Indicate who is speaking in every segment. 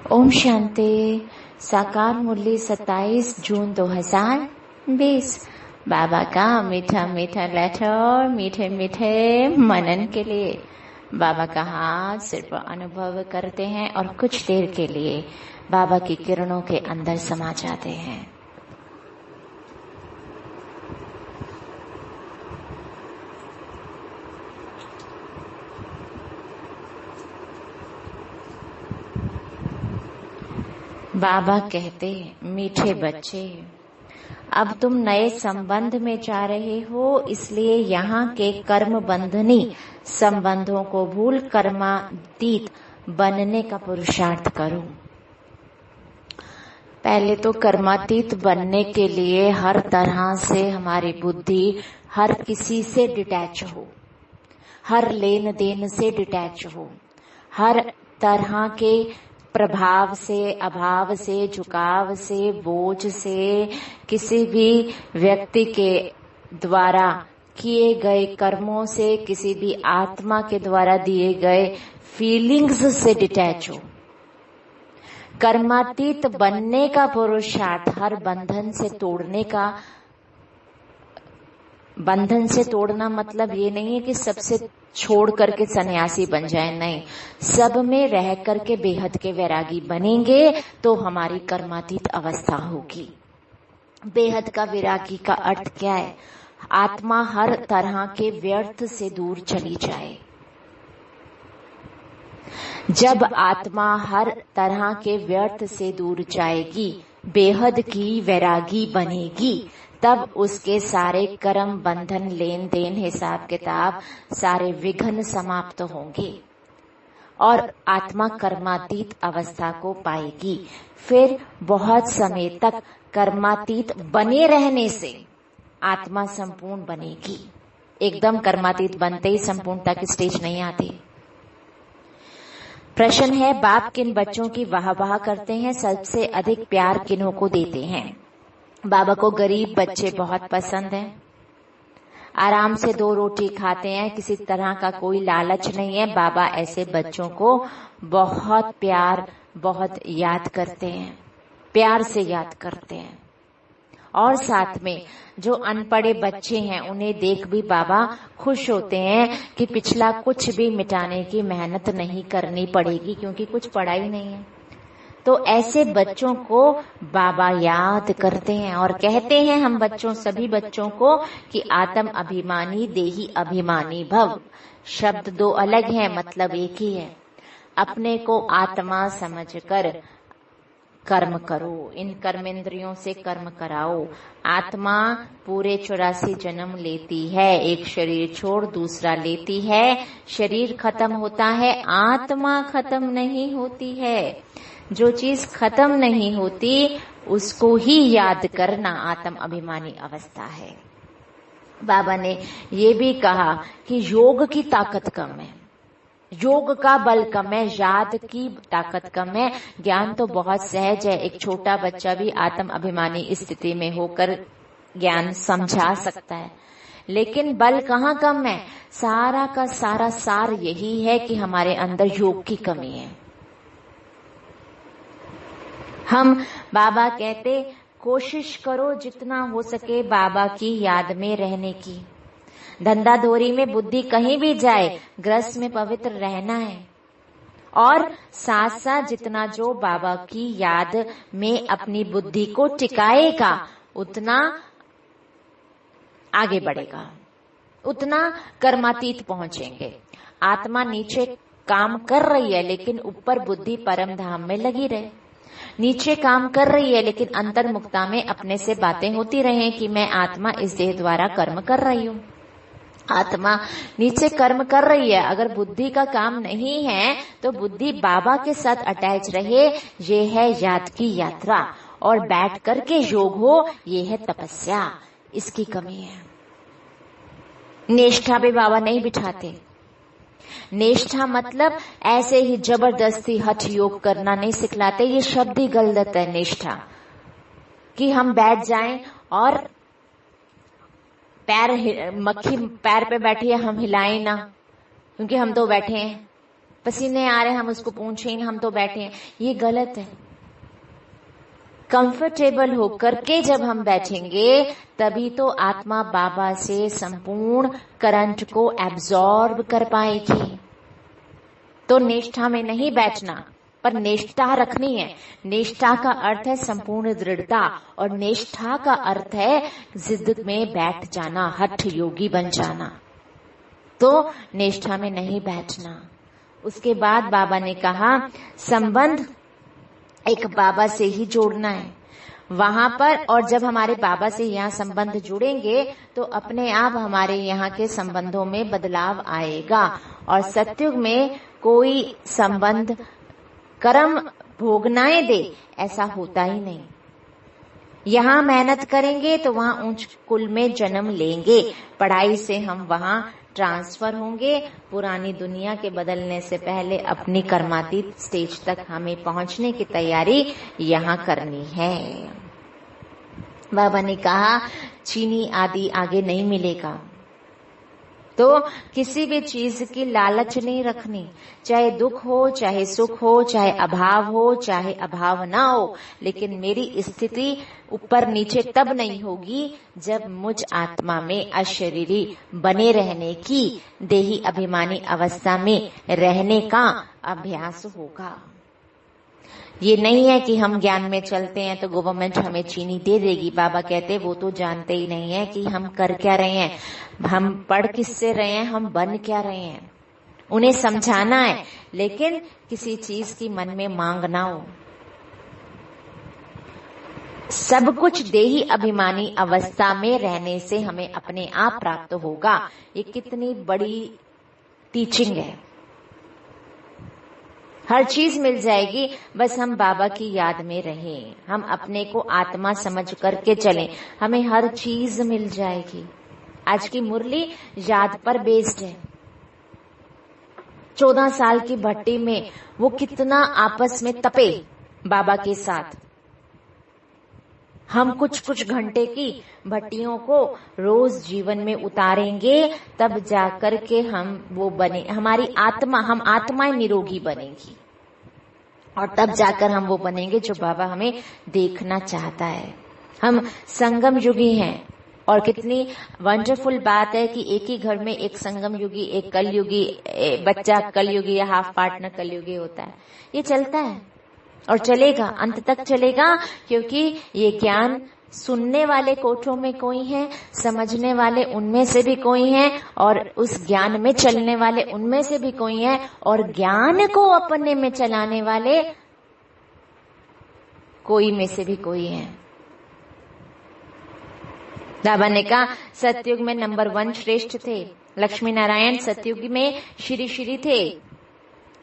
Speaker 1: ओम शांति। साकार मुरली 27 जून 2020। बाबा का मीठा मीठा लेटर मीठे मीठे मनन के लिए बाबा का हाथ सिर पर अनुभव करते हैं और कुछ देर के लिए बाबा की किरणों के अंदर समा जाते हैं। बाबा कहते, मीठे बच्चे, अब तुम नए संबंध में जा रहे हो, इसलिए यहाँ के कर्म बंधनी संबंधों को भूल कर्मातीत बनने का पुरुषार्थ करो। पहले तो कर्मातीत बनने के लिए हर तरह से हमारी बुद्धि हर किसी से डिटैच हो, हर लेन देन से डिटैच हो, हर तरह के प्रभाव से, अभाव से, झुकाव से, बोझ से, किसी भी व्यक्ति के द्वारा किए गए कर्मों से, किसी भी आत्मा के द्वारा दिए गए फीलिंग्स से डिटैच हो। कर्मातीत बनने का पुरुषार्थ, हर बंधन से तोड़ने का। बंधन से तोड़ना मतलब ये नहीं है कि सबसे छोड़ करके सन्यासी बन जाए, नहीं, सब में रह करके बेहद के वैरागी बनेंगे तो हमारी कर्मातीत अवस्था होगी। बेहद का वैरागी का अर्थ क्या है? आत्मा हर तरह के व्यर्थ से दूर चली जाए। जब आत्मा हर तरह के व्यर्थ से दूर जाएगी, बेहद की वैरागी बनेगी, तब उसके सारे कर्म बंधन, लेन देन, हिसाब किताब, सारे विघ्न समाप्त होंगे और आत्मा कर्मातीत अवस्था को पाएगी। फिर बहुत समय तक कर्मातीत बने रहने से आत्मा संपूर्ण बनेगी। एकदम कर्मातीत बनते ही संपूर्णता की स्टेज नहीं आती। प्रश्न है, बाप किन बच्चों की वाह करते हैं? सबसे अधिक प्यार किन्हों को देते हैं? बाबा को गरीब बच्चे बहुत पसंद हैं। आराम से 2 रोटी खाते हैं, किसी तरह का कोई लालच नहीं है। बाबा ऐसे बच्चों को बहुत प्यार, बहुत याद करते हैं, प्यार से याद करते हैं। और साथ में जो अनपढ़े बच्चे हैं उन्हें देख भी बाबा खुश होते हैं कि पिछला कुछ भी मिटाने की मेहनत नहीं करनी पड़ेगी, क्योंकि कुछ पढ़ा ही नहीं है। तो ऐसे बच्चों को बाबा याद करते हैं और कहते हैं हम बच्चों, सभी बच्चों को, कि आत्म अभिमानी देही अभिमानी भव। शब्द 2 अलग हैं, मतलब एक ही है। अपने को आत्मा समझकर कर्म करो, इन कर्मेंद्रियों से कर्म कराओ। आत्मा पूरे 84 जन्म लेती है, एक शरीर छोड़ दूसरा लेती है। शरीर खत्म होता है, आत्मा खत्म नहीं होती है। जो चीज खत्म नहीं होती उसको ही याद करना आत्म अभिमानी अवस्था है। बाबा ने ये भी कहा कि योग की ताकत कम है, योग का बल कम है, याद की ताकत कम है। ज्ञान तो बहुत सहज है, एक छोटा बच्चा भी आत्म अभिमानी स्थिति में होकर ज्ञान समझा सकता है, लेकिन बल कहाँ कम है? सारा का सारा सार यही है कि हमारे अंदर योग की कमी है। हम, बाबा कहते, कोशिश करो जितना हो सके बाबा की याद में रहने की। धंधा धोरी में बुद्धि कहीं भी जाए, गृहस्थ में पवित्र रहना है। और साथ साथ जितना जो बाबा की याद में अपनी बुद्धि को टिकाएगा, उतना आगे बढ़ेगा, उतना कर्मातीत पहुंचेंगे। आत्मा नीचे काम कर रही है, लेकिन ऊपर बुद्धि परम धाम में लगी रहे। नीचे काम कर रही है, लेकिन अंतर्मुक्ता में अपने से बातें होती रहे कि मैं आत्मा इस देह द्वारा कर्म कर रही हूँ। आत्मा नीचे कर्म कर रही है। अगर बुद्धि का काम नहीं है तो बुद्धि बाबा के साथ अटैच रहे, ये है याद की यात्रा। और बैठ करके योग हो, ये है तपस्या। इसकी कमी है। निष्ठा भी बाबा नहीं बिठाते। निष्ठा मतलब ऐसे ही जबरदस्ती हठ योग करना नहीं सिखलाते। ये शब्द ही गलत है। निष्ठा कि हम बैठ जाएं और मक्खी पैर पे बैठी है, हम हिलाएं ना, क्योंकि हम तो बैठे हैं। पसीने आ रहे हैं, हम उसको पूछें, हम तो बैठे हैं, ये गलत है। कंफर्टेबल होकर के जब हम बैठेंगे तभी तो आत्मा बाबा से संपूर्ण करंट को एब्जॉर्ब कर पाएगी। तो निष्ठा में नहीं बैठना, पर निष्ठा रखनी है। निष्ठा का अर्थ है संपूर्ण दृढ़ता, और निष्ठा का अर्थ है जिद में बैठ जाना, हठ योगी बन जाना। तो निष्ठा में नहीं बैठना। उसके बाद बाबा ने कहा संबंध एक बाबा से ही जोड़ना है वहां पर, और जब हमारे बाबा से यहाँ संबंध जुड़ेंगे तो अपने आप हमारे यहाँ के संबंधों में बदलाव आएगा। और सतयुग में कोई संबंध कर्म भोगनाए दे ऐसा होता ही नहीं। यहाँ मेहनत करेंगे तो वहाँ उच्च कुल में जन्म लेंगे, पढ़ाई से हम वहाँ ट्रांसफर होंगे। पुरानी दुनिया के बदलने से पहले अपनी कर्मातीत स्टेज तक हमें पहुंचने की तैयारी यहाँ करनी है। बाबा ने कहा चीनी आदि आगे नहीं मिलेगा, तो किसी भी चीज की लालच नहीं रखनी, चाहे दुख हो, चाहे सुख हो, चाहे अभाव हो, चाहे अभाव ना हो। लेकिन मेरी स्थिति ऊपर नीचे तब नहीं होगी जब मुझ आत्मा में अशरीरी बने रहने की, देही अभिमानी अवस्था में रहने का अभ्यास होगा। ये नहीं है कि हम ज्ञान में चलते हैं तो गवर्नमेंट हमें चीनी दे देगी। बाबा कहते वो तो जानते ही नहीं है कि हम कर क्या रहे हैं, हम पढ़ किससे रहे हैं, हम बन क्या रहे हैं। उन्हें समझाना है, लेकिन किसी चीज की मन में मांग ना हो। सब कुछ देही अभिमानी अवस्था में रहने से हमें अपने आप प्राप्त होगा। ये कितनी बड़ी टीचिंग है। हर चीज मिल जाएगी, बस हम बाबा की याद में रहें, हम अपने को आत्मा समझ करके चलें, हमें हर चीज मिल जाएगी। आज की मुरली याद पर बेस्ड है। 14 साल की भट्टी में वो कितना आपस में तपे बाबा के साथ। हम कुछ घंटे की भट्टियों को रोज जीवन में उतारेंगे, तब जाकर के हम वो बने, हमारी आत्मा, हम आत्माएं निरोगी बनेगी, और तब जाकर हम वो बनेंगे जो बाबा हमें देखना चाहता है। हम संगम युगी हैं, और कितनी वंडरफुल बात है कि एक ही घर में एक संगम युगी, एक कलयुगी बच्चा कलयुगी या हाफ पार्टनर कलयुगी होता है। ये चलता है और चलेगा, अंत तक चलेगा, क्योंकि ये ज्ञान सुनने वाले कोठों में कोई हैं, समझने वाले उनमें से भी कोई हैं, और उस ज्ञान में चलने वाले उनमें से भी कोई हैं, और ज्ञान को अपने में चलाने वाले कोई में से भी कोई हैं। बाबा ने कहा सतयुग में नंबर 1 श्रेष्ठ थे, लक्ष्मी नारायण सतयुग में श्री थे,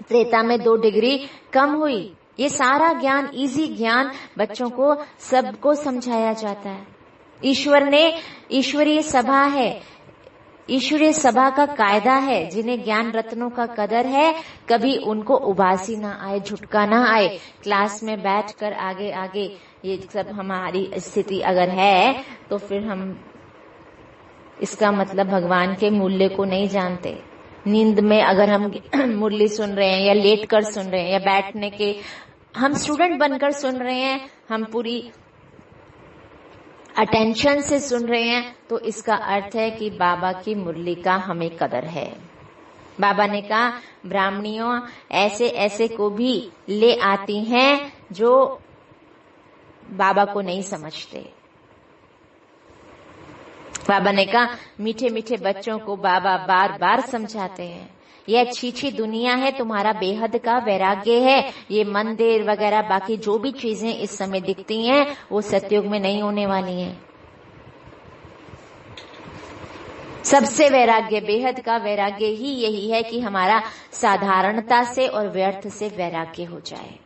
Speaker 1: त्रेता में 2 डिग्री कम हुई। ये सारा ज्ञान, इजी ज्ञान बच्चों को सबको समझाया जाता है। ईश्वर ने, ईश्वरीय सभा है, ईश्वरीय सभा का कायदा है। जिन्हें ज्ञान रत्नों का कदर है, कभी उनको उबासी ना आए, झुटका ना आए। क्लास में बैठकर आगे आगे ये सब हमारी स्थिति अगर है, तो फिर हम इसका मतलब भगवान के मूल्य को नहीं जानते। नींद में अगर हम मुरली सुन रहे हैं, या लेट कर सुन रहे हैं, या बैठने के हम स्टूडेंट बनकर सुन रहे हैं, हम पूरी अटेंशन से सुन रहे हैं, तो इसका अर्थ है कि बाबा की मुरली का हमें कदर है। बाबा ने कहा ब्राह्मणियों ऐसे ऐसे को भी ले आती हैं जो बाबा को नहीं समझते। बाबा ने कहा मीठे मीठे बच्चों को बाबा बार बार समझाते हैं, ये अच्छी दुनिया है, तुम्हारा बेहद का वैराग्य है। ये मंदिर वगैरह बाकी जो भी चीजें इस समय दिखती हैं, वो सतयुग में नहीं होने वाली हैं। सबसे वैराग्य, बेहद का वैराग्य ही यही है कि हमारा साधारणता से और व्यर्थ से वैराग्य हो जाए।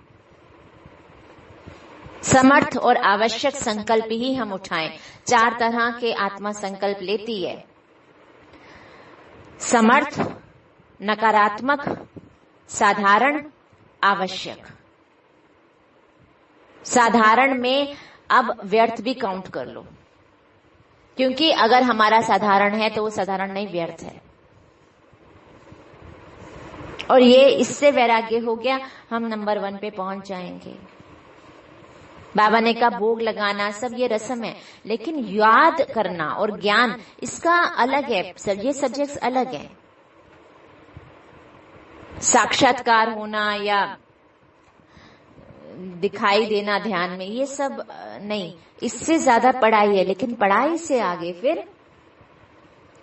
Speaker 1: समर्थ और आवश्यक संकल्प ही हम उठाएं। 4 तरह के आत्मा संकल्प लेती है। समर्थ, नकारात्मक, साधारण, आवश्यक। साधारण में अब व्यर्थ भी काउंट कर लो, क्योंकि अगर हमारा साधारण है तो वो साधारण नहीं, व्यर्थ है। और ये इससे वैराग्य हो गया, हम नंबर 1 पे पहुंच जाएंगे। बाबा ने कहा भोग लगाना सब ये रस्म है, लेकिन याद करना और ज्ञान इसका अलग है, ये सब्जेक्ट्स अलग है। साक्षात्कार होना या दिखाई देना ध्यान में, ये सब नहीं, इससे ज्यादा पढ़ाई है। लेकिन पढ़ाई से आगे फिर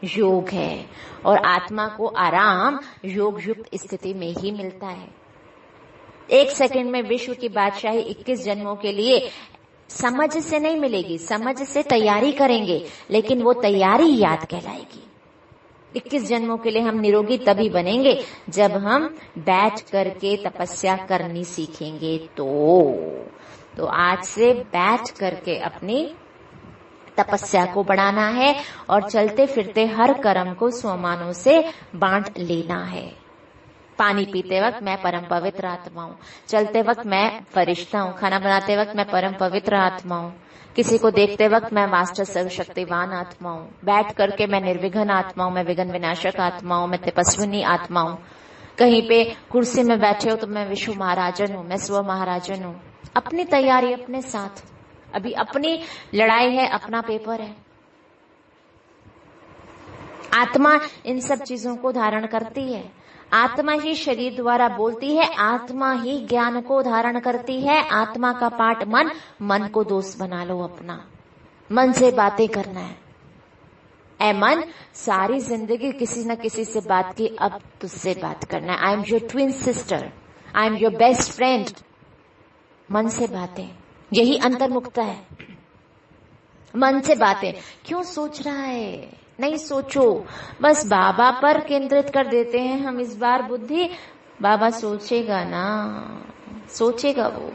Speaker 1: योग है, और आत्मा को आराम योग युक्त स्थिति में ही मिलता है। 1 सेकंड में विश्व की बादशाही 21 जन्मों के लिए समझ से नहीं मिलेगी, समझ से तैयारी करेंगे, लेकिन वो तैयारी याद कहलाएगी। 21 जन्मों के लिए हम निरोगी तभी बनेंगे जब हम बैठ करके तपस्या करनी सीखेंगे। तो आज से बैठ करके अपनी तपस्या को बढ़ाना है, और चलते फिरते हर कर्म को स्वमानों से बांट लेना है। पानी पीते वक्त मैं परम पवित्र आत्मा हूँ, चलते वक्त मैं फरिश्ता हूँ, खाना बनाते वक्त मैं परम पवित्र आत्मा हूँ, किसी को देखते वक्त मैं मास्टर सर्वशक्तिवान आत्मा हूँ, बैठ करके मैं निर्विघ्न आत्मा हूँ, मैं विघ्न विनाशक आत्मा हूँ, मैं तपस्विनी आत्मा हूँ। कहीं पे कुर्सी में बैठे हो तो मैं विश्व महाराजन हूँ, मैं स्व महाराजन हूँ। अपनी तैयारी अपने साथ, अभी अपनी लड़ाई है, अपना पेपर है। आत्मा इन सब चीजों को धारण करती है, आत्मा ही शरीर द्वारा बोलती है, आत्मा ही ज्ञान को धारण करती है। आत्मा का पाठ मन, मन को दोस्त बना लो अपना, मन से बातें करना है। ऐ मन, सारी जिंदगी किसी न किसी से बात की, अब तुझसे बात करना है। I am your twin sister, I am your best friend. मन से बातें, यही अंतर्मुखता है। मन से बातें, क्यों सोच रहा है, नहीं सोचो, बस बाबा पर केंद्रित कर देते हैं हम इस बार बुद्धि। बाबा सोचेगा ना, सोचेगा वो।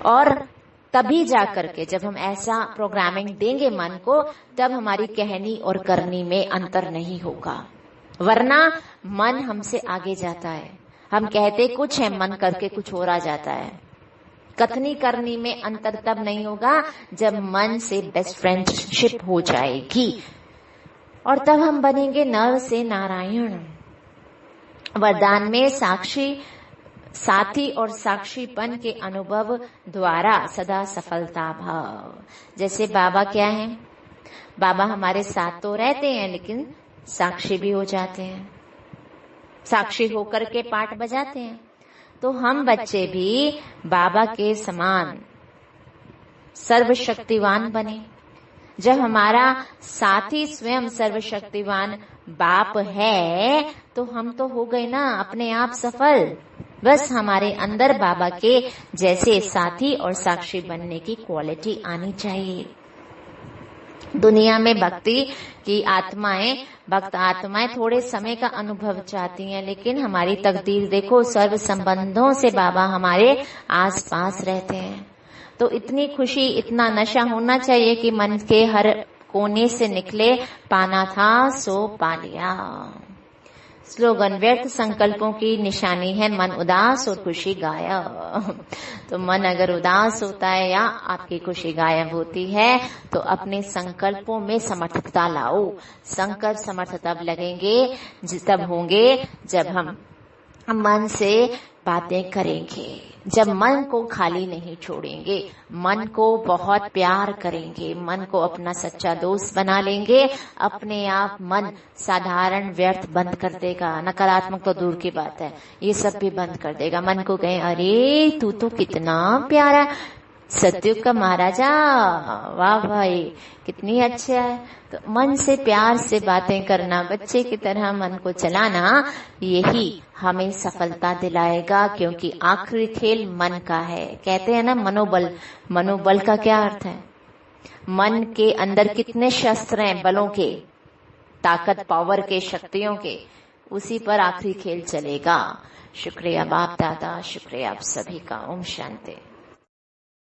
Speaker 1: और तभी जाकर के जब हम ऐसा प्रोग्रामिंग देंगे मन को, तब हमारी कहनी और करनी में अंतर नहीं होगा। वरना मन हमसे आगे जाता है, हम कहते कुछ है, मन करके कुछ और आ जाता है। कथनी करनी में अंतर तब नहीं होगा जब मन से बेस्ट फ्रेंडशिप हो जाएगी, और तब हम बनेंगे नर से नारायण। वरदान में साक्षी, साथी और साक्षीपन के अनुभव द्वारा सदा सफलता भाव। जैसे बाबा क्या है, बाबा हमारे साथ तो रहते हैं, लेकिन साक्षी भी हो जाते हैं, साक्षी होकर के पाठ बजाते हैं। तो हम बच्चे भी बाबा के समान सर्वशक्तिवान बने। जब हमारा साथी स्वयं सर्वशक्तिवान बाप है, तो हम तो हो गए ना अपने आप सफल। बस हमारे अंदर बाबा के जैसे साथी और साक्षी बनने की क्वालिटी आनी चाहिए। दुनिया में भक्ति की आत्माएं, भक्त आत्माएं थोड़े समय का अनुभव चाहती हैं, लेकिन हमारी तकदीर देखो, सर्व संबंधों से बाबा हमारे आस पास रहते हैं। तो इतनी खुशी, इतना नशा होना चाहिए कि मन के हर कोने से निकले, पाना था सो पा लिया। स्लोगन, व्यर्थ संकल्पों की निशानी है मन उदास और खुशी गायब। तो मन अगर उदास होता है या आपकी खुशी गायब होती है, तो अपने संकल्पों में समर्थता लाओ। संकल्प समर्थ तब लगेंगे, तब होंगे जब हम मन से बातें करेंगे, जब मन को खाली नहीं छोड़ेंगे, मन को बहुत प्यार करेंगे, मन को अपना सच्चा दोस्त बना लेंगे, अपने आप मन साधारण व्यर्थ बंद कर देगा। नकारात्मक तो दूर की बात है, ये सब भी बंद कर देगा। मन को कहें, अरे तू तो कितना प्यारा सतयुग का महाराजा, वाह भाई कितनी अच्छा है। तो मन से प्यार से बातें करना, बच्चे की तरह मन को चलाना, यही हमें सफलता दिलाएगा, क्योंकि आखिरी खेल मन का है। कहते हैं ना मनोबल, मनोबल का क्या अर्थ है? मन के अंदर कितने शस्त्र हैं, बलों के, ताकत, पावर के, शक्तियों के, उसी पर आखिरी खेल चलेगा। शुक्रिया बाप दादा, शुक्रिया आप सभी का। ओम शांति।